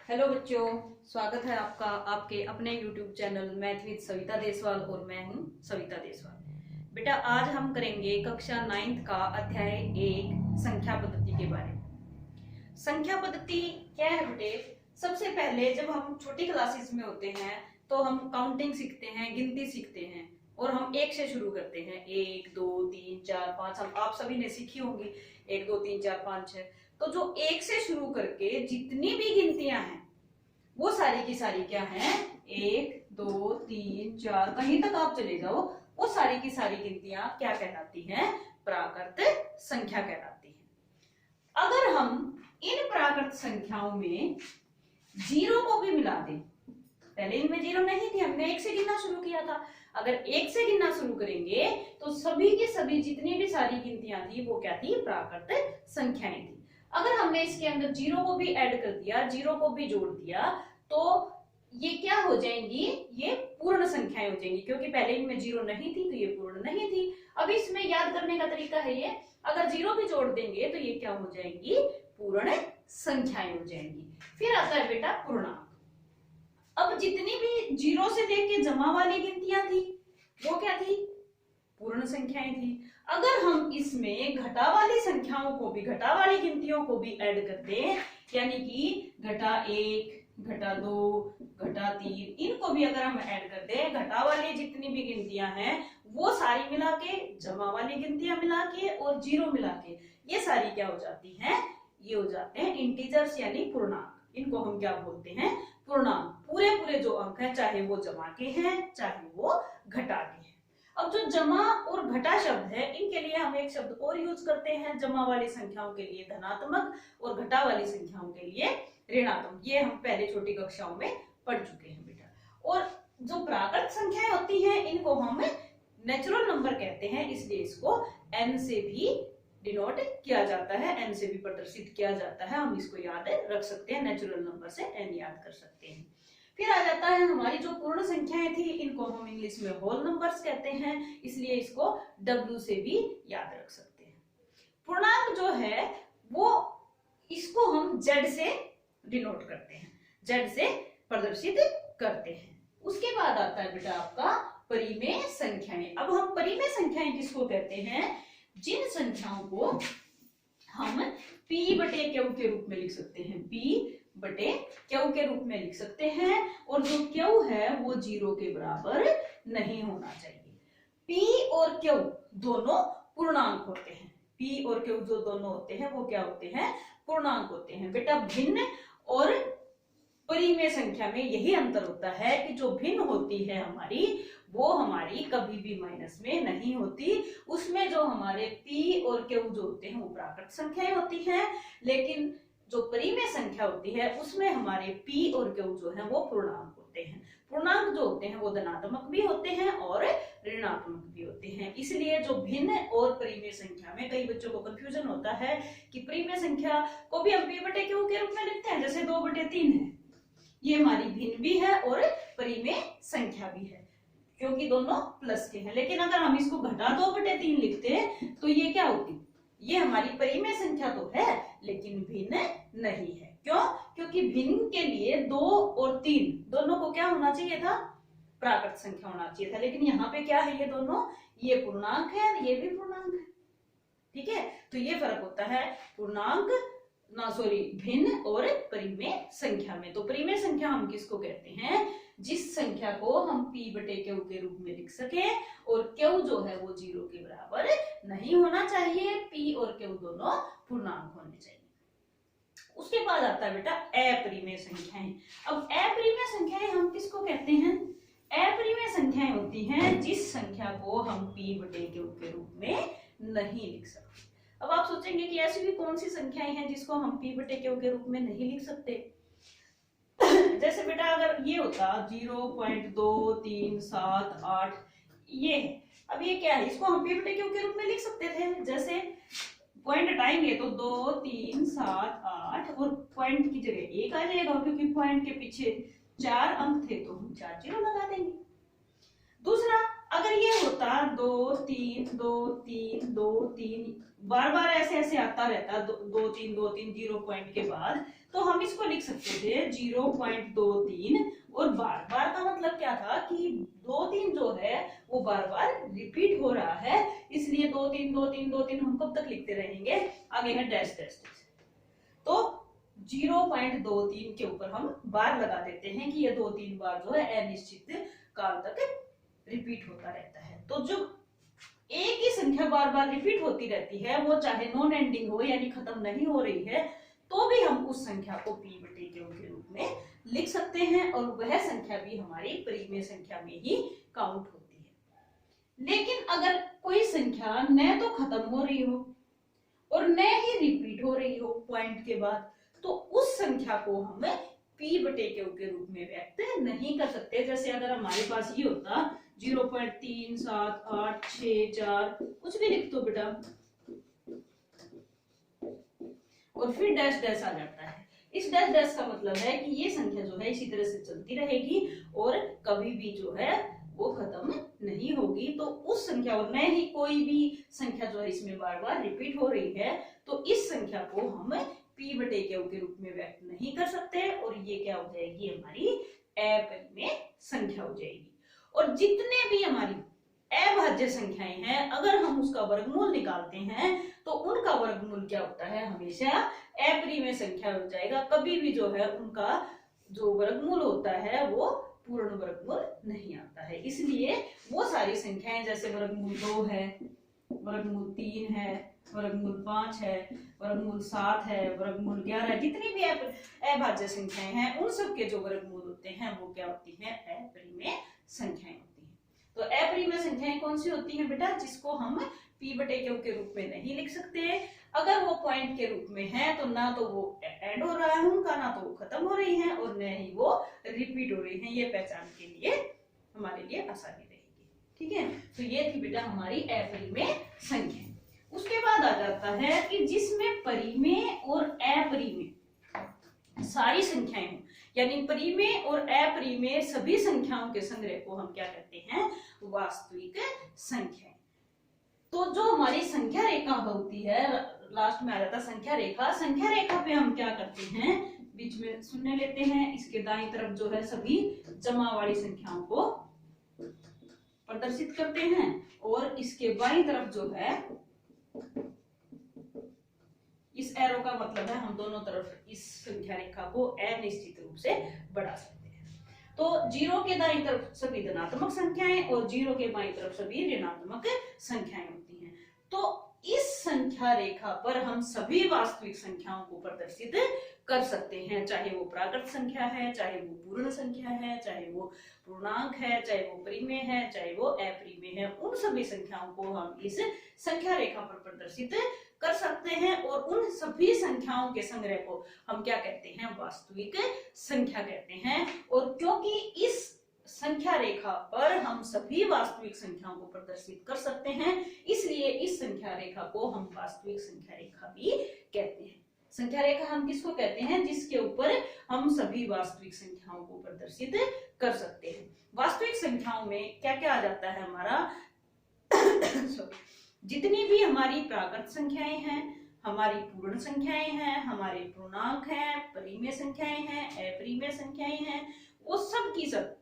Hello बच्चों, स्वागत है आपका आपके अपने YouTube channel math with Savita Deswal और मैं हूं सविता देसवाल। बेटा आज हम करेंगे कक्षा 9th का अध्याय 1 संख्या पद्धति के बारे में। संख्या पद्धति क्या है बेटे? सबसे पहले जब हम छोटी क्लासेस में होते हैं तो हम काउंटिंग सीखते हैं, गिनती सीखते हैं और हम एक से शुरू करते हैं। 1 2 3 4 5 हम आप सभी ने सीखी होंगी 1 2 3 4 5 6। तो जो एक से शुरू करके जितनी भी गिनतियां हैं वो सारी की सारी क्या है? 1 2 3 4 कहीं तक आप चले जाओ, वो सारी की सारी गिनतियां क्या कहलाती हैं? प्राकृत संख्या कहलाती है। अगर हम इन प्राकृत संख्याओं में जीरो को भी मिला दें, पहले इनमें जीरो नहीं थी, हमने एक से गिनना शुरू किया था। अगर एक से गिनना शुरू करेंगे तो सभी की सभी जितनी भी सारी गिनतियां थी वो क्या थी? प्राकृत संख्याएं थी। अगर हमने इसके अंदर जीरो को भी ऐड कर दिया, जीरो को भी जोड़ दिया, तो ये क्या हो जाएंगी? ये पूर्ण संख्याएं हो जाएंगी, क्योंकि पहले इनमें जीरो नहीं थी तो ये पूर्ण नहीं थी। अब इसमें याद करने का तरीका है ये, अगर जीरो भी जोड़ देंगे तो ये क्या हो जाएंगी? पूर्ण संख्याएं हो जाएंगी। फिर आता है बेटा पूर्णांक। अब जितनी भी जीरो से लेके जमा वाली गिनतियां थी वो क्या थी? पूर्ण संख्याएं थी। अगर हम इसमें घटा वाली संख्याओं को भी, घटा वाली गिनतियों को भी ऐड कर दें, यानी कि घटा 1 घटा 2 घटा 3, इनको भी अगर हम ऐड कर दें, घटा वाली जितनी भी गिनतियां हैं वो सारी मिला के, जमा वाली गिनतियां मिला के और जीरो मिला के, ये सारी क्या हो जाती हैं? ये हो जाते हैं इंटीजर्स यानी पूर्णांक। इनको हम क्या बोलते हैं? पूर्णांक। पूरे पूरे जो अंक है, चाहे वो जमा के हैं चाहे वो घटा के हैं। अब जो जमा और घटा शब्द है, इनके लिए हम एक शब्द और यूज करते हैं। जमा वाली संख्याओं के लिए धनात्मक और घटा वाली संख्याओं के लिए ऋणात्मक। ये हम पहले छोटी कक्षाओं में पढ़ चुके हैं बेटा। और जो प्राकृत संख्याएं होती हैं इनको हम नेचुरल नंबर कहते हैं, इसलिए इसको n से भी डिनोट किया जाता है, n से भी प्रदर्शित किया जाता है। हम इसको याद रख सकते हैं, नेचुरल नंबर से n याद कर सकते हैं। फिर आ जाता है हमारी जो पूर्ण संख्याएं थी, इनको हम इंग्लिश में होल नंबर्स कहते हैं, इसलिए इसको W से भी याद रख सकते हैं। पूर्णांक जो है वो, इसको हम Z से डिनोट करते हैं, Z से प्रदर्शित करते हैं। उसके बाद आता है बेटा आपका परिमेय संख्याएं। अब हम परिमेय संख्याएं किसको कहते हैं? जिन संख्याओं को हम P बटे Q के रूप में लिख सकते हैं, P बटे Q के रूप में लिख सकते हैं, और जो Q है वो जीरो के बराबर नहीं होना चाहिए। P और Q दोनों पूर्णांक होते हैं। P और Q जो दोनों होते हैं वो क्या होते हैं? पूर्णांक होते हैं। बेटा भिन्न और परिमेय संख्या में यही अंतर होता है कि जो भिन्न होती है हमारी, वो हमारी कभी भी माइनस में नहीं होती। उसमें जो हमारे P और Q जो होते हैं वो प्राकृत संख्याएं होती हैं, लेकिन जो परिमेय संख्या होती है उसमें हमारे P और Q जो है वो पूर्णांक होते हैं। पूर्णांक जो होते हैं वो धनात्मक भी होते हैं और ऋणात्मक भी होते हैं। इसलिए जो भिन्न और परिमेय संख्या में कई बच्चों को कंफ्यूजन होता है कि परिमेय संख्या को भी हम P बटे Q के रूप में लिखते हैं, जैसे 2 बटे 3 है, ये हमारी भिन्न भी है और परिमेय संख्या भी है, क्योंकि दोनों प्लस के हैं। लेकिन अगर हम इसको घटा 2 बटे 3 लिखते हैं तो ये क्या होती? ये हमारी परिमेय संख्या तो है लेकिन भिन्न नहीं है। क्यों? क्योंकि भिन्न के लिए 2 और 3 दोनों को क्या होना चाहिए था? प्राकृत संख्या होना चाहिए था। लेकिन यहाँ पे क्या है? ये दोनों, ये पूर्णांक है, ये भी पूर्णांक है। ठीक है, तो ये फर्क होता है पूर्णांक भिन्न और परिमेय संख्या में। तो परिमेय संख्या हम किसको कहते हैं? जिस संख्या को हम P बटे Q के रूप में लिख सके और Q जो है वो जीरो के बराबर नहीं होना चाहिए। P और Q दोनों पूर्णांक होने चाहिए। उसके बाद आता है बेटा अपरिमेय संख्याएं। अब अपरिमेय संख्याएं हम किसको कहते हैं? अपरिमेय संख्याएं होती हैं जिस संख्या को हम P बटे Q के रूप में नहीं लिख सकते। अब आप सोचेंगे कि ऐसी भी कौन सी संख्याएं हैं जिसको हम P बटे Q के रूप में नहीं लिख सकते? जैसे बेटा अगर ये होता 0.2378 ये है, अब ये क्या है? इसको हम P बटे Q के रूप में लिख सकते थे। जैसे पॉइंट हटाएंगे तो 2 3 7 8 और पॉइंट की जगह 1 आ जाएगा, क्योंकि पॉइंट के पीछे 4 अंक थे तो हम 4 जीरो लगा देंगे। दूसरा, अगर ये होता 2 3 2 3 2 3, बार बार ऐसे ऐसे आता रहता 2 3 2 3 जीरो पॉइंट के बाद, तो हम इसको लिख सकते थे 0.23 और बार बार का मतलब क्या था कि 2-3 जो है वो बार बार रिपीट हो रहा है, इसलिए 2-3 2-3 2-3 हम कब तक लिखते रहेंगे, आगे है डैश डैश डैश। तो 0.23 के ऊपर हम बार लगा देते हैं कि ये 2-3 बार जो है अनिश्चित काल तक रिपीट होता रहता है। तो जो एक ही संख्या बार बार रिपीट होती रहती है, वो चाहे नॉन एंडिंग हो यानी खत्म नहीं हो रही है, तो भी हम उस संख्या को p बटे q के रूप में लिख सकते हैं और वह संख्या भी हमारी परिमेय संख्या में ही काउंट होती है। लेकिन अगर कोई संख्या न तो खत्म हो रही हो और न ही रिपीट हो रही हो पॉइंट के बाद, तो उस संख्या को हम p बटे q के रूप में व्यक्त नहीं कर सकते। जैसे अगर हमारे पास ये होता 0.3 7 8 6 4 कुछ भी लिख दो बेटा और फिर डैश डैश आ जाता है। इस डैश डैश का मतलब है कि ये संख्या जो है इसी तरह से चलती रहेगी और कभी भी जो है वो खत्म नहीं होगी। तो उस संख्या और न ही कोई भी संख्या जो है इसमें बार बार रिपीट हो रही है, तो इस संख्या को हम p बटे q के रूप में व्यक्त नहीं कर सकते और ये क्या हो जाएगी, हमारी अपरिमेय संख्या हो जाएगी। और जितने भी हमारी अभाज्य संख्याएं हैं, अगर हम उसका वर्गमूल निकालते हैं तो उनका वर्गमूल क्या होता है, हमेशा अपरिमेय संख्या हो जाएगा। कभी भी जो है उनका जो वर्गमूल होता है वो पूर्ण वर्गमूल नहीं आता है। इसलिए वो सारी संख्याएं जैसे वर्गमूल 2 है, वर्गमूल 3 है, वर्गमूल 5 है, वर्गमूल 7 है, वर्गमूल 11 है, जितनी भी अभाज्य संख्याएं हैं उन सब के जो वर्गमूल होते हैं वो क्या होती हैं, अपरिमेय संख्याएं होती हैं। तो अपरिमेय संख्याएं कौन सी होती हैं बेटा, जिसको हम p बटे q के रूप में नहीं लिख सकते। अगर वो पॉइंट के रूप में है तो ना तो वो एंड हो रहा है उनका, ना तो वो खत्म हो रही है और न ही वो रिपीट हो रही है। ये पहचान के लिए हमारे लिए आसानी रहेगी। ठीक है, तो ये थी बेटा हमारी अपरिमेय संख्या। उसके बाद आ जाता है कि जिसमें परिमेय और अपरिमेय सारी संख्याएं हो, यानी परिमेय और अपरिमेय सभी संख्याओं के संग्रह को हम क्या कहते हैं, वास्तविक संख्या। तो जो हमारी संख्या रेखा होती है, लास्ट में आ जाता संख्या रेखा। संख्या रेखा पे हम क्या करते हैं, बीच में शून्य लेते हैं, इसके दाईं तरफ जो है सभी जमा वाली संख्याओं को प्रदर्शित करते हैं और इसके बाईं तरफ जो है, इस एरो का मतलब है हम दोनों तरफ इस संख्या रेखा को अनिश्चित रूप से बढ़ा सकते हैं। तो 0 के दाईं तरफ सभी धनात्मक संख्याएं और 0 के बाईं तरफ सभी ऋणात्मक संख्याएं होती हैं। तो इस संख्या रेखा पर हम सभी वास्तविक संख्याओं को प्रदर्शित कर सकते हैं, चाहे वो प्राकृत संख्या है, चाहे वो पूर्ण संख्या है, चाहे वो पूर्णांक है, चाहे वो परिमेय है, चाहे वो अपरिमेय है। उन सभी संख्याओं को हम इस संख्या रेखा पर प्रदर्शित कर सकते हैं और उन सभी संख्याओं के संग्रह को हम क्या कहते हैं, वास्तविक संख्या कहते हैं। और क्योंकि इस संख्या रेखा पर हम सभी वास्तविक संख्याओं को प्रदर्शित कर सकते हैं, इसलिए इस संख्या रेखा को हम वास्तविक संख्या रेखा भी कहते हैं। संख्या रेखा हम किसको कहते हैं, जिसके ऊपर हम सभी वास्तविक संख्याओं को प्रदर्शित कर सकते हैं। वास्तविक संख्याओं में क्या क्या आ जाता है हमारा जितनी भी हमारी प्राकृत संख्याएं हैं, हमारी पूर्ण संख्याएं हैं, हमारे पूर्णांक हैं, परिमेय संख्याएं हैं, अपरिमेय संख्याएं हैं, वो सब की सब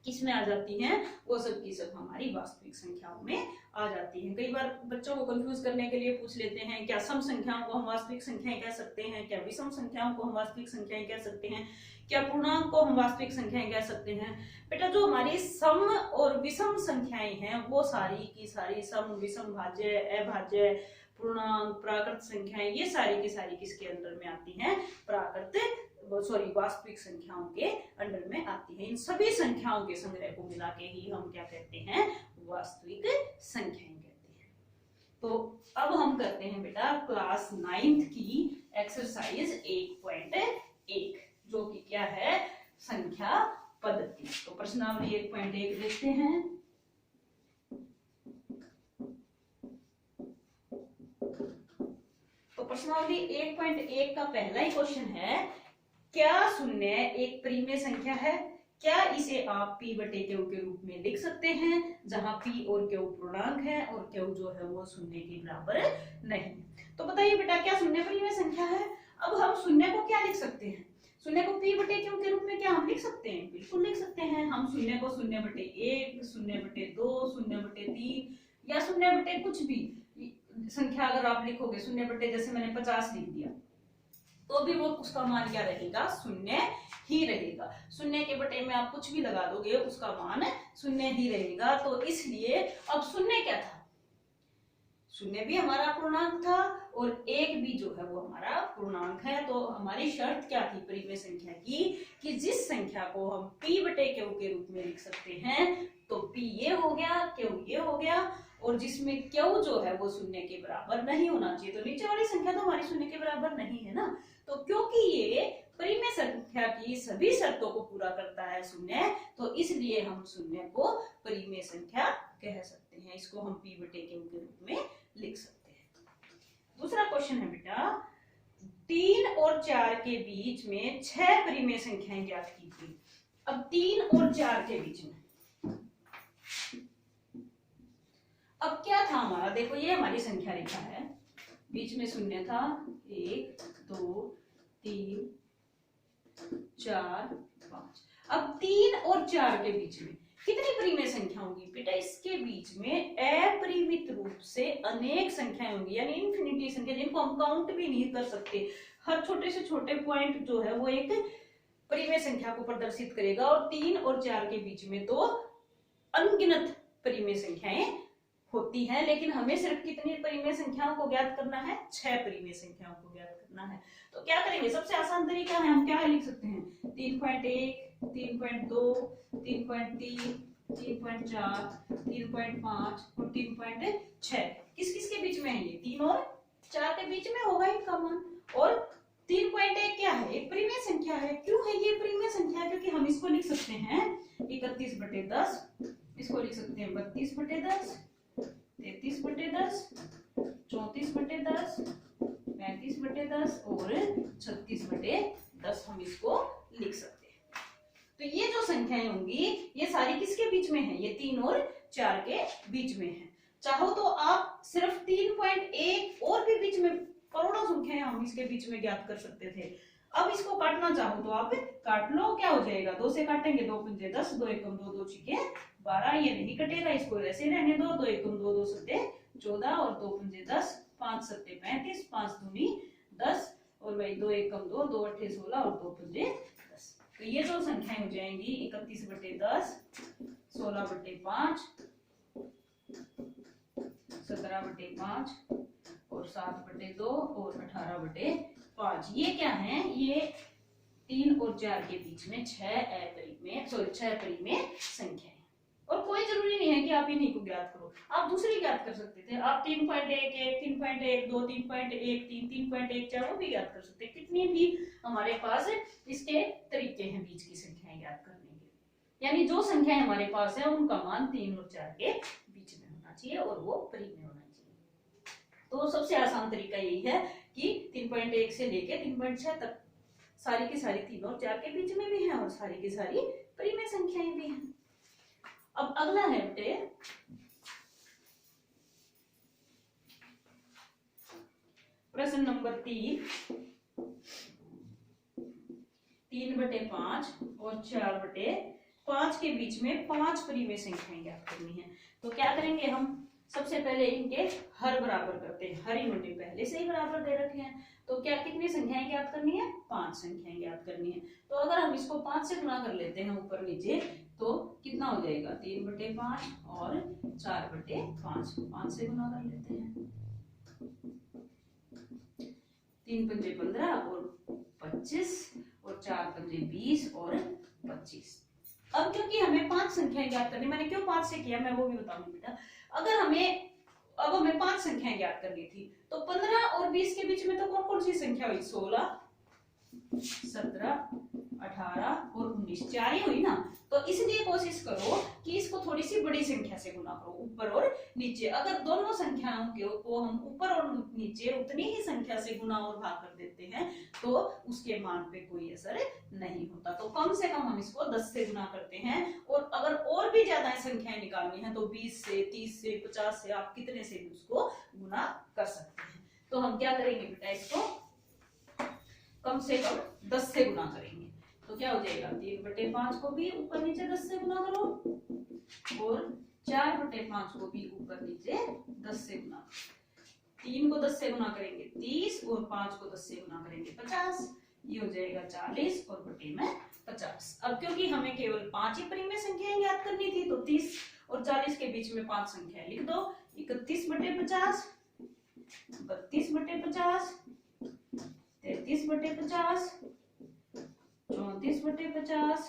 किस में आ जाती हैं, वो सब की सब हमारी वास्तविक संख्याओं में आ जाती हैं। कई बार बच्चों को कंफ्यूज करने के लिए पूछ लेते हैं, क्या सम संख्याओं को हम वास्तविक संख्याएं कह सकते हैं, क्या विषम संख्याओं को हम वास्तविक संख्याएं कह सकते हैं, क्या पूर्णांक को हम वास्तविक संख्याएं कह सकते हैं। बेटा जो हमारी सम और विषम संख्याएं हैं वो सारी की सारी सम, विषम, भाज्य, अभाज्य, पूर्णांक, प्राकृत संख्याएं, ये सारी की सारी किसके अंदर में आती हैं, वास्तविक संख्याओं के अंडर में आती है। इन सभी संख्याओं के संग्रह को मिला के ही हम क्या कहते हैं, वास्तविक संख्याएं कहते हैं। तो अब हम करते हैं बेटा क्लास 9th की एक्सरसाइज 1.1 जो कि क्या है, संख्या पद्धति। तो प्रश्नावली 1.1 देखते हैं। तो प्रश्नावली 1.1 का पहला ही क्वेश्चन है, क्या शून्य एक परिमेय संख्या है, क्या इसे आप p बटे q के रूप में लिख सकते हैं, जहां p और q पूर्णांक है और q जो है वो शून्य के बराबर नहीं। तो बताइए बेटा क्या शून्य परिमेय संख्या है। अब हम शून्य को क्या लिख सकते हैं, शून्य को p बटे q के रूप में क्या हम लिख सकते हैं, बिल्कुल लिख सकते हैं। हम शून्य को 0/1, 0/2, 0/3 या 0 कुछ भी संख्या अगर आप लिखोगे, 0 जैसे मैंने 50 लिख दिया, तो भी वो उसका मान क्या रहेगा, शून्य ही रहेगा। शून्य के बटे में आप कुछ भी लगा दोगे उसका मान शून्य ही रहेगा। तो इसलिए अब शून्य क्या था, शून्य भी हमारा पूर्णांक था और एक भी जो है वो हमारा पूर्णांक है। तो हमारी शर्त क्या थी परिमेय संख्या की, कि जिस संख्या को हम p बटे q के रूप में लिख सकते हैं, तो p ये हो गया, q ये हो गया, और जिसमें q जो है वो शून्य के बराबर नहीं होना चाहिए। तो नीचे वाली संख्या तो हमारी शून्य के बराबर नहीं है ना, तो क्योंकि ये परिमेय संख्या की सभी शर्तों को पूरा करता है शून्य, तो इसलिए हम शून्य को परिमेय संख्या कह सकते हैं। इसको हम p बटे q के रूप में लिख सकते हैं। दूसरा क्वेश्चन है बेटा, 3 और 4 के बीच में 6 परिमेय संख्याएं ज्ञात कीजिए। अब 3 और 4 के बीच में अब क्या था हमारा, देखो ये हमारी संख्या रेखा है, बीच में शून्य था, 1 2 3 4 5। अब 3 और 4 के बीच में कितनी परिमेय संख्या होगी बेटा, इसके बीच में अपरिमित रूप से अनेक संख्याएं होंगी, यानी इन्फिनिटी संख्या जिनको हम काउंट भी नहीं कर सकते। हर छोटे से छोटे पॉइंट जो है वो एक परिमेय संख्या को प्रदर्शित करेगा, और 3 और 4 के बीच में तो अनगिनत परिमेय संख्याएं होती हैं, लेकिन हमें सिर्फ कितनी परिमेय संख्याओं को ज्ञात करना है, 6 परिमेय संख्याओं को ज्ञात करना है। तो क्या करेंगे, सबसे आसान तरीका है, हम क्या लिख सकते हैं, 3.1 3.2 3.3 3.4 3.5 और 3.6 किस किस के बीच में है, ये 3 और 4 के बीच में होगा इनका मान। और 3.1 क्या है, एक परिमेय संख्या है। क्यों है ये परिमेय संख्या, क्योंकि हम इसको लिख सकते हैं 31/10, इसको लिख सकते हैं 32/10, 33/10, 34/10, 35/10 और 36/10 हम इसको लिख सकते हैं। तो ये जो संख्याएं होंगी ये सारी किसके बीच में है, ये 3 और 4 के बीच में है। चाहो तो आप सिर्फ 3.1 और भी बीच में करोड़ों संख्याएं हम इसके बीच में ज्ञात कर सकते थे। अब इसको काटना चाहो तो आप काट लो, क्या हो जाएगा, 2 से काटेंगे, 2 पंजे 10, 2 एकम 2, 2 छिके 12, ये नहीं कटेगा, इसको ऐसे रहने दो, 2 एकम 2, 2 सत्ते 14 और 2 पंजे 10, 5 सत्ते 35, 5 दूनी 10 और भाई 2 एकम 2, 2 अट्ठे 16 और 2 पंजे 10। तो ये जो संख्याएं हो जाएंगी 31/10, 16/5, 17/5 और 7/2 और 18/5। ये क्या है, ये 3 और 4 के बीच में 6 परिमेय संख्या है। और कोई जरूरी नहीं है कि आप इन्हीं को ज्ञात करो, आप दूसरी ज्ञात कर सकते थे। आप 3.11 3.12 3.13 3.14 वो भी ज्ञात कर सकते हैं। कितनी भी हमारे पास इसके तरीके हैं बीच की संख्याएं ज्ञात करने के, यानी जो संख्याएं हमारे पास है उनका मान 3 और 4 के बीच में होना चाहिए और वो परिमेय होना चाहिए। तो सबसे आसान तरीका यही है कि 3.1 से लेके 3.6 तक सारी की सारी 3 और 4 के बीच में भी है और सारी की सारी परिमेय संख्याएं भी हैं। अब अगला है बेटे प्रश्न नंबर 3/5 और 4/5 के बीच में 5 परिमेय संख्याएं ज्ञात करनी है। तो क्या करेंगे हम, सबसे पहले इनके हर बराबर करते हैं। हर इन्होंने पहले से ही बराबर दे रखे हैं, तो क्या कितनी संख्याएं ज्ञात करनी है, 5 संख्याएं ज्ञात करनी है। तो अगर हम इसको 5 से गुणा कर लेते हैं ऊपर नीचे, तो कितना हो जाएगा, 3/5 और 4/5, 5 से गुणा कर लेते हैं, 3 पंजे 15 और 25 और 4 पंजे 20 और 25। अब क्योंकि हमें 5 संख्याएं ज्ञात करनी, मैंने क्यों 5 से किया मैं वो भी बताऊंगी बेटा। अगर हमें 5 संख्याएं ज्ञात करनी थी, तो 15 और 20 के बीच में तो कौन कौन सी संख्या हुई, 16 17 18 और 19, 4 ही हुई ना। तो इसलिए कोशिश करो कि इसको थोड़ी सी बड़ी संख्या से गुना करो, ऊपर और नीचे। अगर दोनों संख्याओं को हम ऊपर और नीचे उतनी ही संख्या से गुना और भाग कर देते हैं तो उसके मान पे कोई असर नहीं होता। तो कम से कम हम इसको 10 से गुना करते हैं, और अगर और भी ज्यादा संख्याएं निकालनी है तो 20 से 30 से 50 से आप कितने से भी उसको गुना कर सकते हैं। तो हम क्या करेंगे बेटा, इसको कम से कम 10 से गुना करेंगे। तो क्या हो जाएगा, 3/5 को भी ऊपर नीचे 10 से गुना करो और 4/5 को भी ऊपर नीचे 10 से गुना करो। 3 को 10 से गुना करेंगे 30 और 5 को 10 से गुना करेंगे 50, ये हो जाएगा 40 और बटे में 50। अब क्योंकि हमें केवल 5 ही परिमेय संख्याएं याद करनी थी तो 30 और 40 के बीच में 5 संख्याएं लिख दो। 31/50, 32/50, 33/50, 34/50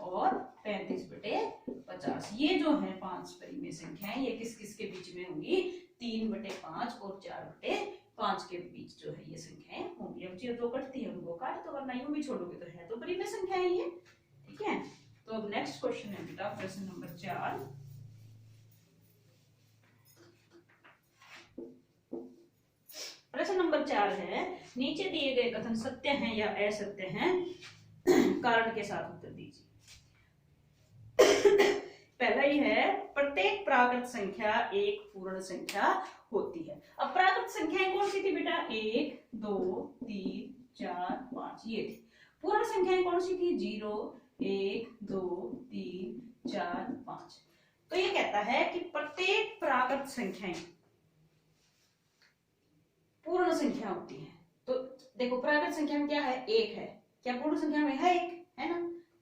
और 35/50। ये जो है 5 परिमेय संख्याएं, ये किस किस के बीच में होंगी, 3/5 और 4/5 के बीच जो है ये संख्याएं होंगी। अब जो कटती है उनको काट दो, वरना यूं भी छोड़ोगे तो है तो परिमेय संख्याएं ये, ठीक है। तो अब नेक्स्ट क्वेश्चन है बेटा प्रश्न नंबर 4। प्रश्न नंबर 4 है, नीचे दिए गए कथन सत्य हैं या असत्य हैं, कारण के साथ उत्तर दीजिए। पहला ही है, प्रत्येक प्राकृत संख्या एक पूर्ण संख्या होती है। अब प्राकृत संख्याएं कौन सी थी बेटा, 1 2 3 4 5 ये थी। पूर्ण संख्याएं कौन सी थी, 0 1 2 3 4 5। तो ये कहता है कि प्रत्येक प्राकृत संख्याएं पूर्ण संख्या होती है। तो देखो प्राकृत संख्या में क्या है, 1 है, क्या पूर्ण संख्या में है, 1 है ना।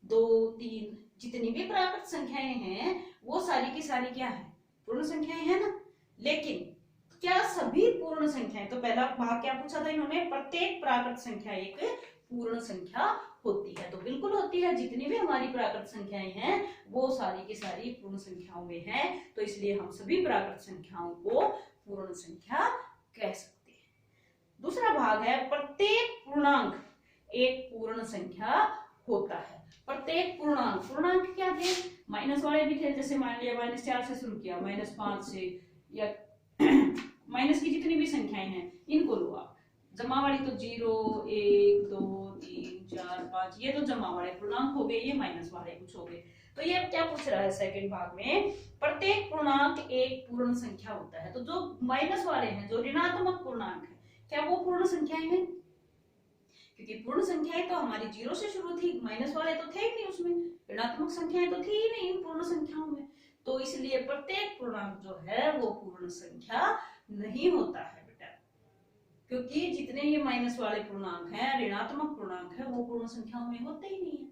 2 3 जितनी भी प्राकृत संख्याएं हैं वो सारी की सारी क्या है, पूर्ण संख्याएं है ना। लेकिन क्या सभी पूर्ण संख्याएं, तो पहला भाग क्या पूछा था इन्होंने, प्रत्येक प्राकृत संख्या एक पूर्ण संख्या होती है। तो बिल्कुल होती है, जितनी भी हमारी प्राकृत संख्याएं हैं वो सारी की सारी पूर्ण संख्याओं में है। तो इसलिए हम सभी प्राकृत संख्याओं को पूर्ण संख्या कह सकते हैं। दूसरा भाग है, प्रत्येक पूर्णांक एक पूर्ण संख्या होता है। प्रत्येक पूर्णांक, पूर्णांक क्या थे, माइनस वाले भी थे, जैसे मान लिया -4 से शुरू किया, -5 से, या माइनस की जितनी भी संख्याएं हैं इनको लो आप। जमा वाली तो 0 1 2 3 4 5 ये तो जमा वाले पूर्णांक हो गए, ये माइनस वाले कुछ हो गए। तो ये क्या पूछ रहा है सेकंड भाग में, प्रत्येक पूर्णांक एक पूर्ण संख्या होता है। तो जो माइनस वाले हैं, जो ऋणात्मक पूर्णांक है, क्या वो पूर्ण संख्याएं हैं, क्योंकि पूर्ण संख्याएं तो हमारी 0 से शुरू थी, माइनस वाले तो थे ही नहीं उसमें, ऋणात्मक संख्याएं तो थी ही नहीं पूर्ण संख्याओं में। तो इसलिए प्रत्येक पूर्णांक जो है वो पूर्ण संख्या नहीं होता है बेटा, क्योंकि जितने ये माइनस वाले पूर्णांक हैं, ऋणात्मक पूर्णांक है, वो पूर्ण संख्याओं में होते ही नहीं है।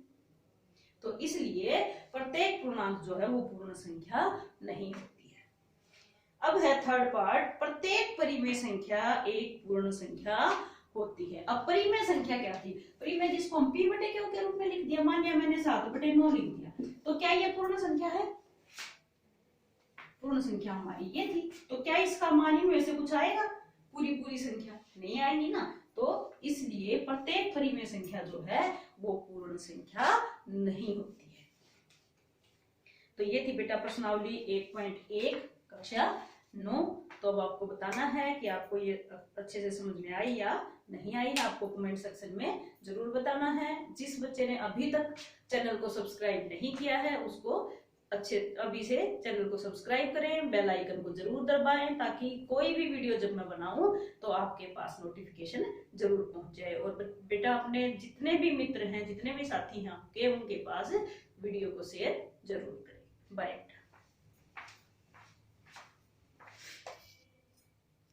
तो इसलिए प्रत्येक पूर्णांक जो है वो पूर्ण संख्या नहीं होती है। अब है थर्ड पार्ट, प्रत्येक परिमेय संख्या एक पूर्ण संख्या होती है। अब परिमेय संख्या क्या थी, परिमेय जिसको हम p/q के रूप में लिख दिया, मान लिया मैंने 7/9 लिख दिया, तो क्या ये पूर्ण संख्या है, पूर्ण संख्या हमारी ये थी। तो क्या इसका मान ही में से कुछ आएगा, पूरी संख्या नहीं आएगी ना। तो इसलिए प्रत्येक परिमेय संख्या जो है वो पूर्ण संख्या नहीं होती है। तो ये थी बेटा प्रश्नावली 1.1 कक्षा 9। तो अब आपको बताना है कि आपको ये अच्छे से समझ में आई या नहीं आई, आपको कमेंट सेक्शन में जरूर बताना है। जिस बच्चे ने अभी तक चैनल को सब्सक्राइब नहीं किया है उसको अभी से चैनल को सब्सक्राइब करें, बेल आइकन को जरूर दबाएं, ताकि कोई भी वीडियो जब मैं बनाऊं तो आपके पास नोटिफिकेशन जरूर पहुंच जाए। और बेटा अपने जितने भी मित्र हैं, जितने भी साथी हैं आपके, उनके पास वीडियो को शेयर जरूर करें। बाय।